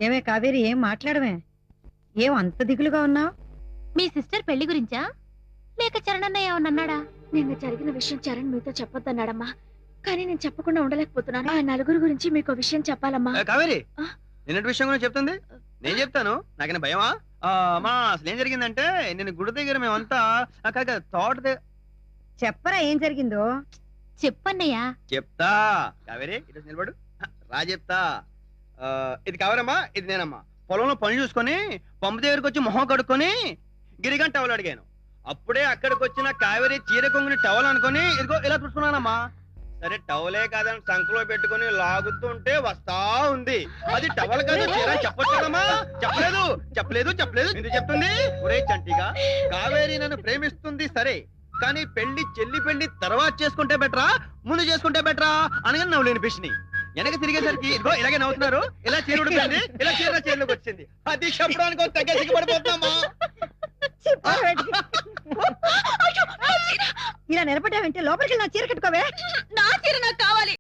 ఏమే కావేరి, ఏం మాట్లాడమే? ఏం అంత దిగులుగా ఉన్నావు? మీ సిస్టర్ పెళ్లి గురించా లేక చరణన్నయ్య ఏమన్నాడా? నిన్న జరిగిన విషయం చరణ్ మీతో చెప్పొద్దన్నాడమ్మా. కానీ నేను చెప్పకుండా ఉండలేకపోతున్నాను. ఆ నలుగురు గురించి మీకు విషయం చెప్పాలమ్మా. కావేరి, ఆ? నిన్నటి విషయం గురించి చెప్తుంది. నేను చెప్తాను. నాకైనా భయమా? అమ్మా, అసలు ఏం జరిగిందంటే నేను గుడి దగ్గర మేమంతా తోట చెప్పరా ఏం జరిగిందో? చెప్పన్నయ్య. చెప్తా. కావేరి, ఇటు నిలబడు. రా చెప్తా. ఇది కావేరమ్మా, ఇది నేనమ్మా. పొలంలో పని చూసుకొని పంపు దగ్గరికి వచ్చి మొహం కడుక్కొని గిరిగంట టవల్ అడిగాను. అప్పుడే అక్కడికి వచ్చిన కావేరి చీర కొంగుని టవల్ అనుకొని ఇదిగో ఇలా చూసుకున్నానమ్మా. సరే టవలే కాదని సంకలో పెట్టుకుని లాగుతుంటే వస్తా ఉంది. అది టవల్ కాదు, చీర చెప్పొచ్చానమ్మా. చెప్పలేదు చెప్పలేదు చెప్పలేదు ఎందుకు చెప్తుంది? ఒరే చంటిగా, కావేరి నన్ను ప్రేమిస్తుంది సరే, కానీ చెల్లి పెళ్లి తర్వాత చేసుకుంటే బెటరా ముందు చేసుకుంటే బెటరా అనగా నవ్వులేని పిచ్చిని వెనక తిరిగేసరికి ఇదిగో ఇలాగే నవ్వుతున్నారు. ఇలా చీర ఉడిపోయింది, ఇలా చీరలోకి వచ్చింది. అది చెప్పడానికి తగ్గ సిగ్గుపడిపోతున్నామా? ఇలా నిలబడ్డావంటే లోపలికి నా చీర కట్టుకోవే. నా చీర నాకు కావాలి.